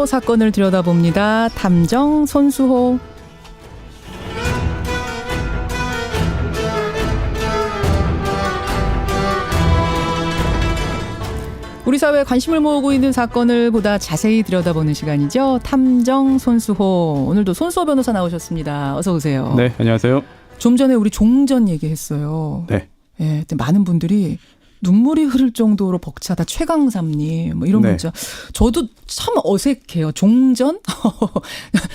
시선으로 사건을 들여다봅니다. 탐정 손수호. 우리 사회에 관심을 모으고 있는 사건을 보다 자세히 들여다보는 시간이죠. 탐정 손수호. 오늘도 손수호 변호사 나오셨습니다. 어서 오세요. 네, 안녕하세요. 좀 전에 우리 종전 얘기했어요. 네. 예, 근데 많은 분들이 눈물이 흐를 정도로 벅차다 최강삼님 뭐 이런 네. 문자. 저도 참 어색해요. 종전?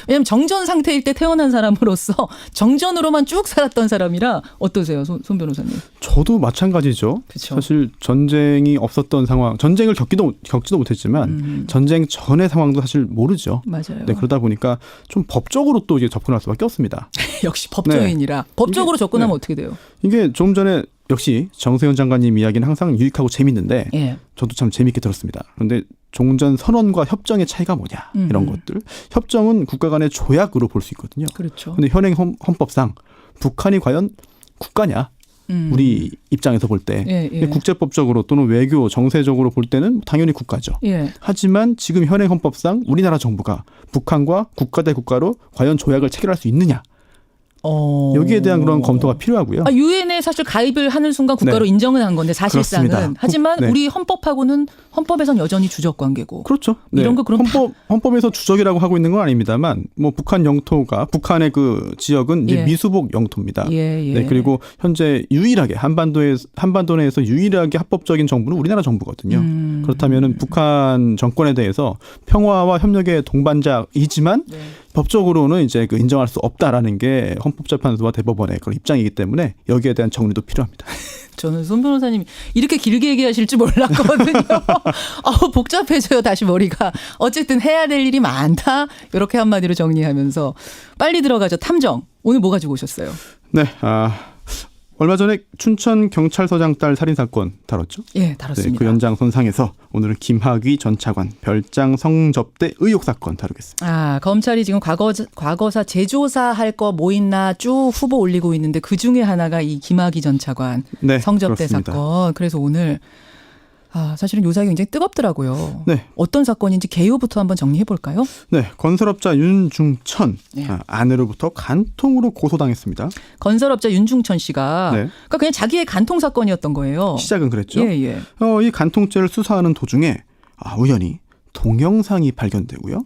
왜냐면 정전 상태일 때 태어난 사람으로서 정전으로만 쭉 살았던 사람이라 어떠세요, 손 변호사님? 저도 마찬가지죠. 그쵸. 사실 전쟁이 없었던 상황, 전쟁을 겪지도 못했지만 전쟁 전의 상황도 사실 모르죠. 맞아요. 네, 그러다 보니까 좀 법적으로 또 이제 접근할 수밖에 없습니다. 역시 법조인이라. 법적으로 접근하면 네. 어떻게 돼요? 이게 좀 전에 역시 정세현 장관님 이야기는 항상 유익하고 재밌는데 예. 저도 참 재밌게 들었습니다. 그런데 종전 선언과 협정의 차이가 뭐냐 이런 것들. 협정은 국가 간의 조약으로 볼 수 있거든요. 그렇죠. 그런데 현행 헌법상 북한이 과연 국가냐? 우리 입장에서 볼 때 예, 예. 국제법적으로 또는 외교 정세적으로 볼 때는 당연히 국가죠. 예. 하지만 지금 현행 헌법상 우리나라 정부가 북한과 국가 대 국가로 과연 조약을 체결할 수 있느냐. 여기에 대한 그런 검토가 필요하고요. 유엔에 사실 가입을 하는 순간 국가로 네. 인정은 한 건데 사실상은. 그렇습니다. 하지만 네. 우리 헌법하고는 헌법에선 여전히 주적 관계고. 그렇죠. 네. 이런 거 그럼 헌법에서 주적이라고 하고 있는 건 아닙니다만 뭐 북한 영토가 북한의 그 지역은 이제 예. 미수복 영토입니다. 예, 예. 네, 그리고 현재 유일하게 한반도 내에서 유일하게 합법적인 정부는 우리나라 정부거든요. 그렇다면은 북한 정권에 대해서 평화와 협력의 동반자이지만 네. 법적으로는 이제 그 인정할 수 없다라는 게 헌법재판소와 대법원의 그런 입장이기 때문에 여기에 대한 정리도 필요합니다. 저는 손 변호사님이 이렇게 길게 얘기하실 줄 몰랐거든요. 복잡해져요, 다시 머리가. 어쨌든 해야 될 일이 많다. 이렇게 한마디로 정리하면서 빨리 들어가죠. 탐정. 오늘 뭐 가지고 오셨어요? 네, 얼마 전에 춘천 경찰서장 딸 살인 사건 다뤘죠? 예, 다뤘습니다. 네, 그 연장선상에서 오늘은 김학의 전 차관 별장 성접대 의혹 사건 다루겠습니다. 검찰이 지금 과거사 재조사할 거 뭐 있나 쭉 후보 올리고 있는데 그 중에 하나가 이 김학의 전 차관 네, 성접대 그렇습니다. 사건. 그래서 오늘 사실은 요사이 굉장히 뜨겁더라고요. 네. 어떤 사건인지 개요부터 한번 정리해 볼까요? 네, 건설업자 윤중천 네. 아내로부터 간통으로 고소당했습니다. 건설업자 윤중천 씨가 네. 그러니까 그냥 자기의 간통 사건이었던 거예요. 시작은 그랬죠. 예, 예. 이 간통죄를 수사하는 도중에 우연히 동영상이 발견되고요.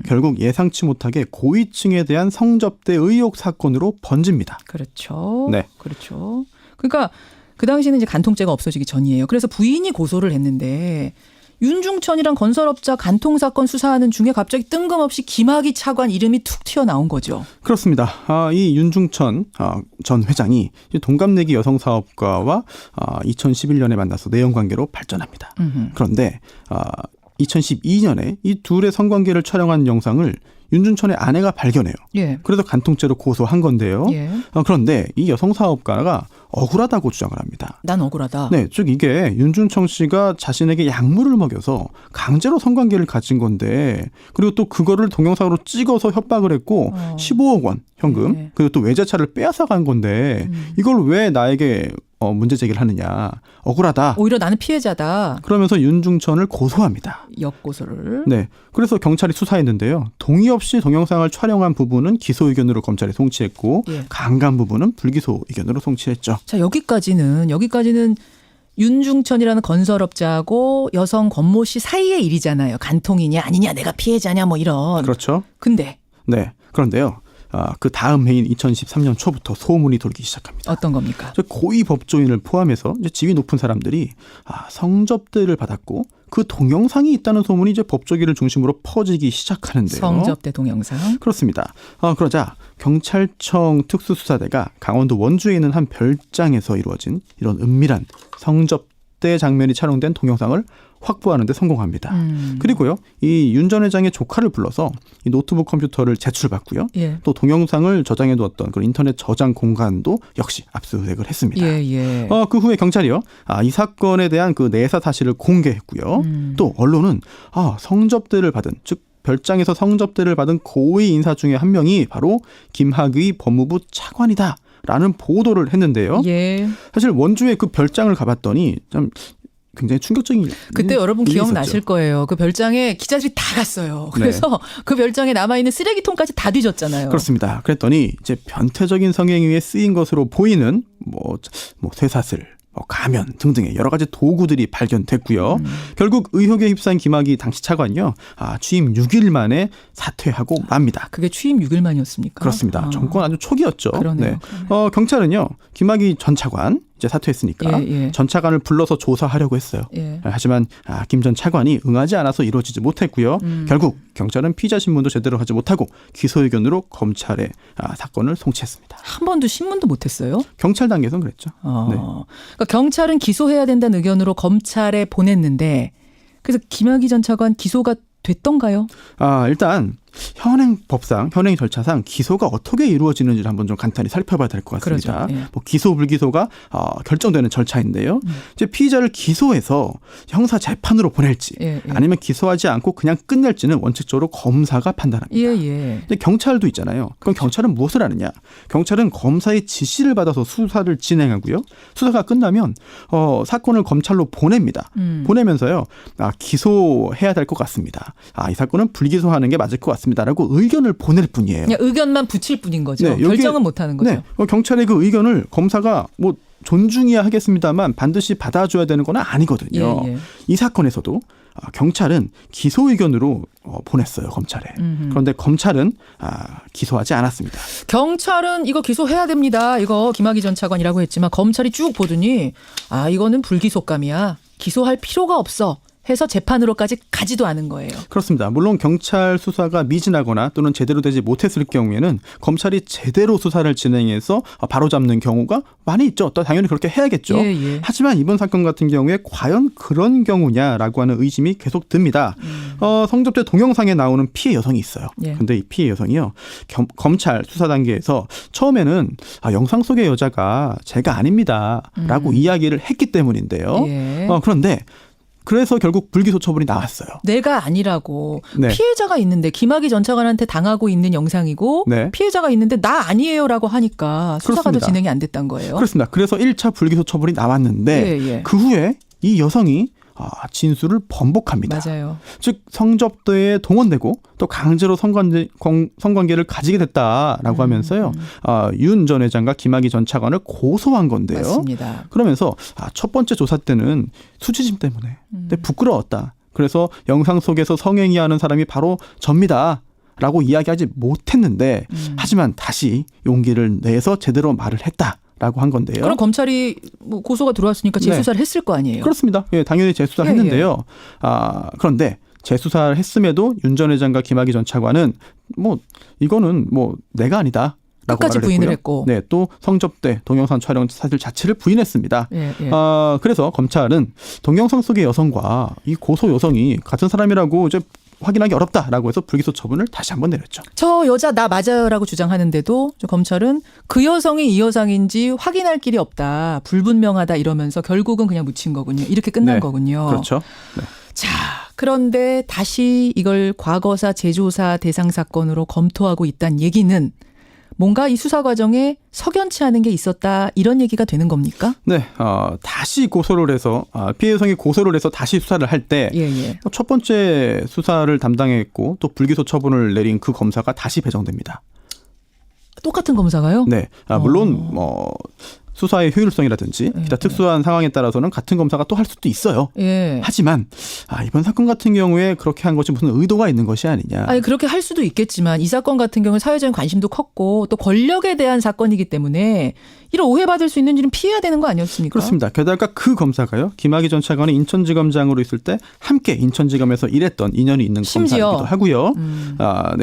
결국 예상치 못하게 고위층에 대한 성접대 의혹 사건으로 번집니다. 그렇죠. 네. 그렇죠. 그러니까 그 당시에는 이제 간통죄가 없어지기 전이에요. 그래서 부인이 고소를 했는데 윤중천이랑 건설업자 간통 사건 수사하는 중에 갑자기 뜬금없이 김학의 차관 이름이 툭 튀어나온 거죠. 그렇습니다. 이 윤중천 전 회장이 동갑내기 여성 사업가와 2011년에 만나서 내연관계로 발전합니다. 그런데 2012년에 이 둘의 성관계를 촬영한 영상을 윤중천의 아내가 발견해요. 예. 그래서 간통죄로 고소한 건데요. 예. 그런데 이 여성 사업가가 억울하다고 주장을 합니다. 난 억울하다. 네, 즉 이게 윤중천 씨가 자신에게 약물을 먹여서 강제로 성관계를 가진 건데 그리고 또 그거를 동영상으로 찍어서 협박을 했고 15억 원 현금 네. 그리고 또 외제차를 빼앗아 간 건데 이걸 왜 나에게 문제 제기를 하느냐. 억울하다. 오히려 나는 피해자다. 그러면서 윤중천을 고소합니다. 역고소를. 네. 그래서 경찰이 수사했는데요. 동의 없이 동영상을 촬영한 부분은 기소 의견으로 검찰이 송치했고 예. 강간 부분은 불기소 의견으로 송치했죠. 자, 여기까지는 윤중천이라는 건설업자하고 여성 권모 씨 사이의 일이잖아요. 간통이냐 아니냐 내가 피해자냐 뭐 이런. 그렇죠. 근데 네. 그런데요. 그 다음 해인 2013년 초부터 소문이 돌기 시작합니다. 어떤 겁니까? 고위 법조인을 포함해서 이제 지위 높은 사람들이 성접대를 받았고 그 동영상이 있다는 소문이 이제 법조계를 중심으로 퍼지기 시작하는데요. 성접대 동영상. 그렇습니다. 그러자 경찰청 특수수사대가 강원도 원주에 있는 한 별장에서 이루어진 이런 은밀한 성접대 장면이 촬영된 동영상을 확보하는 데 성공합니다. 그리고요. 이 윤 전 회장의 조카를 불러서 이 노트북 컴퓨터를 제출받고요. 예. 또 동영상을 저장해 두었던 그런 인터넷 저장 공간도 역시 압수수색을 했습니다. 예, 예. 그 후에 경찰이요. 이 사건에 대한 그 내사 사실을 공개했고요. 또 언론은 성접대를 받은 즉 별장에서 성접대를 받은 고위 인사 중에 한 명이 바로 김학의 법무부 차관이다라는 보도를 했는데요. 예. 사실 원주에 그 별장을 가봤더니 참 굉장히 충격적인 그때 여러분 일이 기억나실 있었죠. 거예요. 그 별장에 기자들이 다 갔어요. 그래서 그 별장에 남아있는 쓰레기통까지 다 뒤졌잖아요. 그렇습니다. 그랬더니 이제 변태적인 성행위에 쓰인 것으로 보이는 뭐 쇠사슬, 가면 등등의 여러 가지 도구들이 발견됐고요. 결국 의혹에 휩싸인 김학의 당시 차관요. 취임 6일 만에 사퇴하고 맙니다. 그게 취임 6일 만이었습니까? 그렇습니다. 정권 아주 초기였죠. 그러네요. 경찰은요. 김학의 전 차관 이제 사퇴했으니까 전 차관을 불러서 조사하려고 했어요. 하지만 김 전 차관이 응하지 않아서 이루어지지 못했고요. 결국 경찰은 피의자 신문도 제대로 하지 못하고 기소 의견으로 검찰에 사건을 송치했습니다. 한 번도 신문도 못했어요? 경찰 단계에서는 그랬죠. 네. 그러니까 경찰은 기소해야 된다는 의견으로 검찰에 보냈는데 그래서 김학의 전 차관 기소가 됐던가요? 일단 현행 절차상 기소가 어떻게 이루어지는지를 한번 좀 간단히 살펴봐야 될 것 같습니다. 그렇죠. 예. 기소 불기소가 결정되는 절차인데요. 이제 피의자를 기소해서 형사 재판으로 보낼지 아니면 기소하지 않고 그냥 끝낼지는 원칙적으로 검사가 판단합니다. 근데 경찰도 있잖아요. 그럼 경찰은 무엇을 하느냐? 경찰은 검사의 지시를 받아서 수사를 진행하고요. 수사가 끝나면 사건을 검찰로 보냅니다. 보내면서요. 기소해야 될 것 같습니다. 이 사건은 불기소하는 게 맞을 것 같습니다. 라고 의견을 보낼 뿐이에요. 그냥 의견만 붙일 뿐인 거죠. 네, 결정은 못하는 거죠. 네, 경찰의 그 의견을 검사가 존중해야 하겠습니다만 반드시 받아줘야 되는 건 아니거든요. 이 사건에서도 경찰은 기소 의견으로 보냈어요. 검찰에. 그런데 검찰은 기소하지 않았습니다. 경찰은 이거 기소해야 됩니다. 이거 김학의 전 차관이라고 했지만 검찰이 쭉 보더니 이거는 불기소감이야. 기소할 필요가 없어. 해서 재판으로까지 가지도 않은 거예요. 그렇습니다. 물론 경찰 수사가 미진하거나 또는 제대로 되지 못했을 경우에는 검찰이 제대로 수사를 진행해서 바로잡는 경우가 많이 있죠. 또 당연히 그렇게 해야겠죠. 하지만 이번 사건 같은 경우에 과연 그런 경우냐라고 하는 의심이 계속 듭니다. 성접대 동영상에 나오는 피해 여성이 있어요. 그런데 이 피해 여성이요. 검찰 수사 단계에서 처음에는 영상 속의 여자가 제가 아닙니다. 라고 이야기를 했기 때문인데요. 그런데 그래서 결국 불기소 처분이 나왔어요. 내가 아니라고. 피해자가 있는데 김학의 전 차관한테 당하고 있는 영상이고 피해자가 있는데 나 아니에요라고 하니까 수사가 더 진행이 안 됐단 거예요. 그렇습니다. 그래서 1차 불기소 처분이 나왔는데 그 후에 이 여성이 진술을 번복합니다. 맞아요. 즉 성접대에 동원되고 또 강제로 성관계를 가지게 됐다라고 하면서요. 윤 전 회장과 김학의 전 차관을 고소한 건데요. 맞습니다. 그러면서 첫 번째 조사 때는 수치심 때문에 부끄러웠다. 그래서 영상 속에서 성행위하는 사람이 바로 접니다. 라고 이야기하지 못했는데 하지만 다시 용기를 내서 제대로 말을 했다. 라고 한 건데요. 그럼 검찰이 고소가 들어왔으니까 재수사를 했을 거 아니에요? 그렇습니다. 당연히 재수사를 했는데요. 그런데 재수사를 했음에도 윤 전 회장과 김학의 전 차관은 이거는 내가 아니다. 끝까지 부인을 했고. 또 성접대 동영상 촬영 사실 자체를 부인했습니다. 그래서 검찰은 동영상 속의 여성과 이 고소 여성이 같은 사람이라고 이제 확인하기 어렵다라고 해서 불기소 처분을 다시 한번 내렸죠. 저 여자 나 맞아요라고 주장하는데도 검찰은 그 여성이 이 여성인지 확인할 길이 없다. 불분명하다 이러면서 결국은 그냥 묻힌 거군요. 이렇게 끝난 거군요. 그렇죠. 자, 그런데 다시 이걸 과거사 재조사 대상 사건으로 검토하고 있다는 얘기는 뭔가 이 수사 과정에 석연치 않은 게 있었다 이런 얘기가 되는 겁니까? 네, 다시 고소를 해서 피해 여성이 고소를 해서 다시 수사를 할 때 첫 번째 수사를 담당했고 또 불기소 처분을 내린 그 검사가 다시 배정됩니다. 똑같은 검사가요? 네, 물론 수사의 효율성이라든지 기타 특수한 상황에 따라서는 같은 검사가 또 할 수도 있어요. 하지만 이번 사건 같은 경우에 그렇게 한 것이 무슨 의도가 있는 것이 아니냐. 그렇게 할 수도 있겠지만 이 사건 같은 경우는 사회적인 관심도 컸고 또 권력에 대한 사건이기 때문에 이런 오해받을 수 있는 일은 피해야 되는 거 아니었습니까? 그렇습니다. 게다가 그 검사가요. 김학의 전 차관이 인천지검장으로 있을 때 함께 인천지검에서 일했던 인연이 있는 검사이기도 하고요.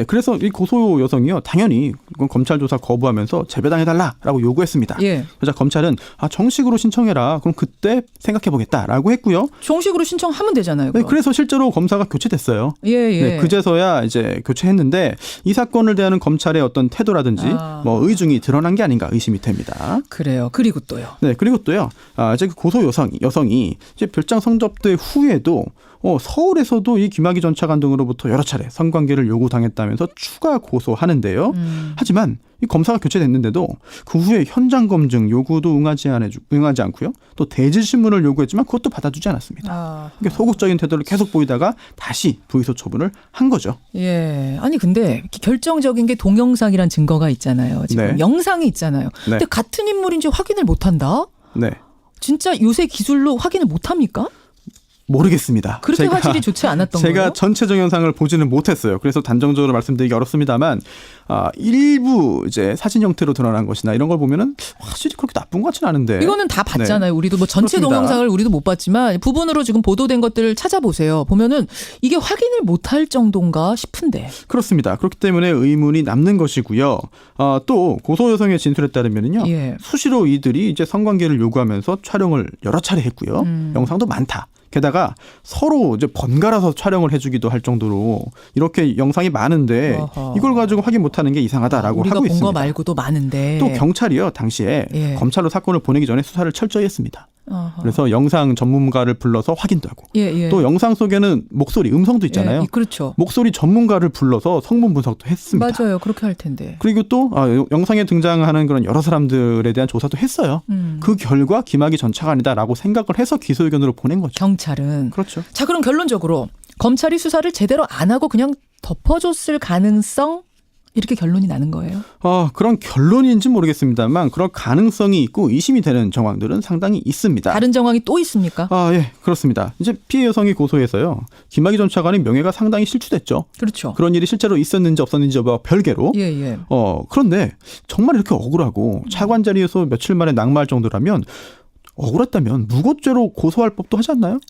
그래서 이 고소 여성이요. 당연히 검찰 조사 거부하면서 재배당해달라라고 요구했습니다. 그래서 검찰은 정식으로 신청해라. 그럼 그때 생각해보겠다라고 했고요. 정식으로 신청하면 되잖아요. 그래서 실제로 검사가 교체됐어요. 그제서야 이제 교체했는데 이 사건을 대하는 검찰의 어떤 태도라든지 의중이 드러난 게 아닌가 의심이 됩니다. 그래요. 그리고 또요. 이제 그 고소 여성이 이제 별장 성접대 후에도 서울에서도 이 김학의 전 차관 등으로부터 여러 차례 성관계를 요구당했다면서 추가 고소하는데요. 하지만 이 검사가 교체됐는데도 그 후에 현장 검증 요구도 응하지 않고요. 또 대질 신문을 요구했지만 그것도 받아주지 않았습니다. 그러니까 소극적인 태도를 계속 보이다가 다시 불기소 처분을 한 거죠. 예. 아니 근데 결정적인 게 동영상이란 증거가 있잖아요. 지금 네. 영상이 있잖아요. 네. 근데 같은 인물인지 확인을 못한다? 네. 진짜 요새 기술로 확인을 못합니까? 모르겠습니다. 그렇게 화질이 좋지 않았던 거예요? 제가 전체적 영상을 보지는 못했어요. 그래서 단정적으로 말씀드리기 어렵습니다만 일부 이제 사진 형태로 드러난 것이나 이런 걸 보면은 확실히 그렇게 나쁜 것 같지는 않은데. 이거는 다 봤잖아요. 네. 우리도 뭐 전체 그렇습니다. 동영상을 우리도 못 봤지만 부분으로 지금 보도된 것들을 찾아보세요. 보면은 이게 확인을 못할 정도인가 싶은데. 그렇습니다. 그렇기 때문에 의문이 남는 것이고요. 또 고소 여성의 진술에 따르면은요. 예. 수시로 이들이 이제 성관계를 요구하면서 촬영을 여러 차례 했고요. 영상도 많다. 게다가 서로 이제 번갈아서 촬영을 해주기도 할 정도로 이렇게 영상이 많은데 어허. 이걸 가지고 확인 못하는 게 이상하다라고 우리가 하고 본 있습니다. 거 말고도 많은데. 또 경찰이요 당시에 예. 검찰로 사건을 보내기 전에 수사를 철저히 했습니다. 어허. 그래서 영상 전문가를 불러서 확인도 하고 예. 또 영상 속에는 목소리 음성도 있잖아요. 예, 그렇죠. 목소리 전문가를 불러서 성분 분석도 했습니다. 맞아요. 그렇게 할 텐데. 그리고 또 영상에 등장하는 그런 여러 사람들에 대한 조사도 했어요. 그 결과 김학의 전 차관이다라고 생각을 해서 기소 의견으로 보낸 거죠. 경찰은. 그렇죠. 자, 그럼 결론적으로 검찰이 수사를 제대로 안 하고 그냥 덮어줬을 가능성 이렇게 결론이 나는 거예요. 그런 결론인지 모르겠습니다만 그런 가능성이 있고 의심이 되는 정황들은 상당히 있습니다. 다른 정황이 또 있습니까? 예, 그렇습니다. 이제 피해 여성이 고소해서요. 김학의 전 차관의 명예가 상당히 실추됐죠. 그렇죠. 그런 일이 실제로 있었는지 없었는지 여부와 별개로. 예. 그런데 정말 이렇게 억울하고 차관 자리에서 며칠 만에 낙마할 정도라면 억울했다면 무고죄로 고소할 법도 하지 않나요?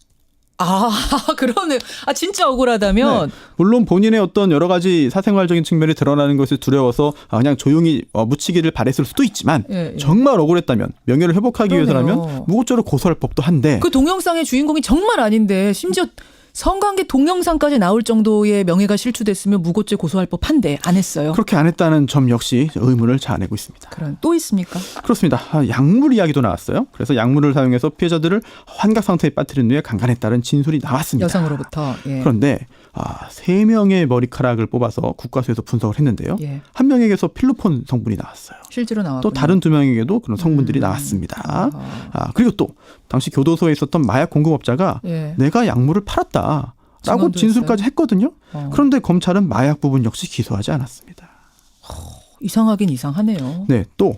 그러네요. 진짜 억울하다면. 네. 물론 본인의 어떤 여러 가지 사생활적인 측면이 드러나는 것이 두려워서 그냥 조용히 묻히기를 바랬을 수도 있지만 예. 정말 억울했다면 명예를 회복하기 그러네요. 위해서라면 무고죄로 고소할 법도 한데 그 동영상의 주인공이 정말 아닌데 심지어 성관계 동영상까지 나올 정도의 명예가 실추됐으면 무고죄 고소할 법한데 안 했어요. 그렇게 안 했다는 점 역시 의문을 자아내고 있습니다. 그럼 또 있습니까? 그렇습니다. 약물 이야기도 나왔어요. 그래서 약물을 사용해서 피해자들을 환각 상태에 빠뜨린 후에 강간했다는 진술이 나왔습니다. 여성으로부터. 예. 그런데 3명의 머리카락을 뽑아서 국과수에서 분석을 했는데요. 예. 한 명에게서 필로폰 성분이 나왔어요. 실제로 나왔고 또 다른 2명에게도 그런 성분들이 나왔습니다. 그리고 또 당시 교도소에 있었던 마약 공급업자가 예. 내가 약물을 팔았다라고 증언도 진술까지 했거든요. 어. 그런데 검찰은 마약 부분 역시 기소하지 않았습니다. 이상하긴 이상하네요. 네, 또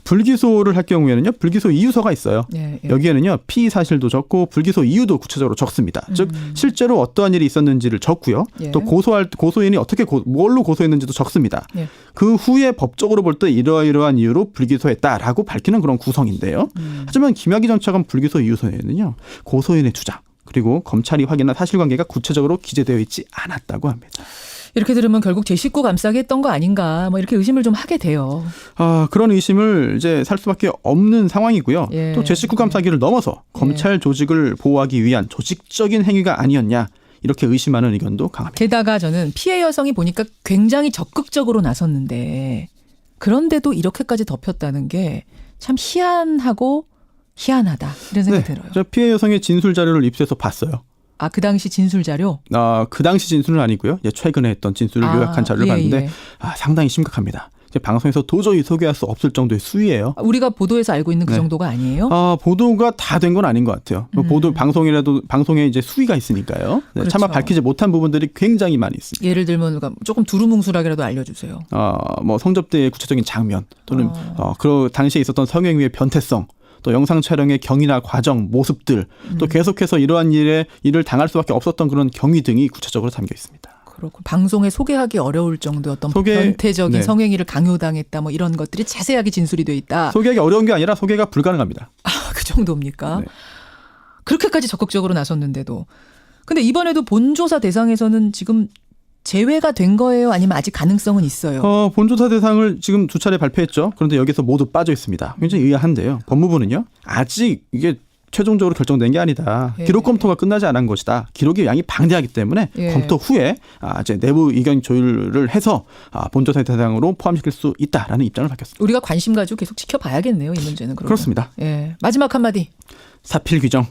불기소를 할 경우에는요. 불기소 이유서가 있어요. 예. 여기에는요. 피의 사실도 적고 불기소 이유도 구체적으로 적습니다. 즉 실제로 어떠한 일이 있었는지를 적고요. 예. 또 고소인이 어떻게 뭘로 고소했는지도 적습니다. 예. 그 후에 법적으로 볼 때 이러이러한 이유로 불기소했다라고 밝히는 그런 구성인데요. 하지만 김학의 전 차관 불기소 이유서에는요. 고소인의 주장 그리고 검찰이 확인한 사실관계가 구체적으로 기재되어 있지 않았다고 합니다. 이렇게 들으면 결국 제 식구 감싸게 했던 거 아닌가 뭐 이렇게 의심을 좀 하게 돼요. 그런 의심을 이제 살 수밖에 없는 상황이고요. 예. 또 제19 감싸기를 넘어서 검찰 조직을 보호하기 위한 조직적인 행위가 아니었냐 이렇게 의심하는 의견도 강합니다. 게다가 저는 피해 여성이 보니까 굉장히 적극적으로 나섰는데 그런데도 이렇게까지 덮였다는 게 참 희한하고 희한하다 이런 생각이 들어요. 저 피해 여성의 진술 자료를 입수해서 봤어요. 그 당시 진술 자료? 그 당시 진술은 아니고요. 최근에 했던 진술을 요약한 자료를 봤는데 상당히 심각합니다. 방송에서 도저히 소개할 수 없을 정도의 수위예요. 우리가 보도에서 알고 있는 그 네. 정도가 아니에요? 보도가 다 된 건 아닌 것 같아요. 보도 방송에 이제 수위가 있으니까요. 네, 그렇죠. 차마 밝히지 못한 부분들이 굉장히 많이 있습니다. 예를 들면 조금 두루뭉술하게라도 알려주세요. 뭐 성접대의 구체적인 장면 또는 그 당시에 있었던 성행위의 변태성. 또 영상 촬영의 경위나 과정, 모습들, 또 계속해서 이러한 일을 당할 수밖에 없었던 그런 경위 등이 구체적으로 담겨 있습니다. 그렇고 방송에 소개하기 어려울 정도의 어떤 변태적인 네. 성행위를 강요당했다 뭐 이런 것들이 자세하게 진술이 돼 있다. 소개하기 어려운 게 아니라 소개가 불가능합니다. 그 정도입니까? 네. 그렇게까지 적극적으로 나섰는데도. 근데 이번에도 본조사 대상에서는 지금 제외가 된 거예요? 아니면 아직 가능성은 있어요? 본조사 대상을 지금 2차례 발표했죠. 그런데 여기서 모두 빠져 있습니다. 굉장히 의아한데요. 법무부는요. 아직 이게 최종적으로 결정된 게 아니다. 예. 기록 검토가 끝나지 않은 것이다. 기록의 양이 방대하기 때문에 예. 검토 후에 이제 내부 의견 조율을 해서 본조사 대상으로 포함시킬 수 있다라는 입장을 밝혔습니다. 우리가 관심 가지고 계속 지켜봐야겠네요. 이 문제는. 그러면. 그렇습니다. 예. 마지막 한마디. 사필 규정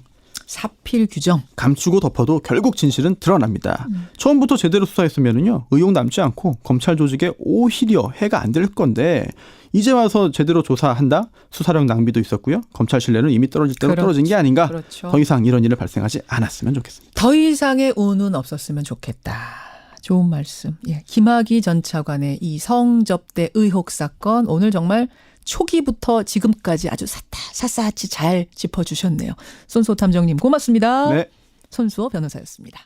사필 규정. 감추고 덮어도 결국 진실은 드러납니다. 처음부터 제대로 수사했으면은요 의혹 남지 않고 검찰 조직에 오히려 해가 안 될 건데 이제 와서 제대로 조사한다? 수사력 낭비도 있었고요. 검찰 신뢰는 이미 떨어질 대로 떨어진 게 아닌가. 그렇죠. 더 이상 이런 일을 발생하지 않았으면 좋겠습니다. 더 이상의 운은 없었으면 좋겠다. 좋은 말씀. 예, 김학의 전 차관의 이 성접대 의혹 사건 오늘 정말 초기부터 지금까지 아주 샅샅이 잘 짚어주셨네요. 손수호 탐정님 고맙습니다. 네. 손수호 변호사였습니다.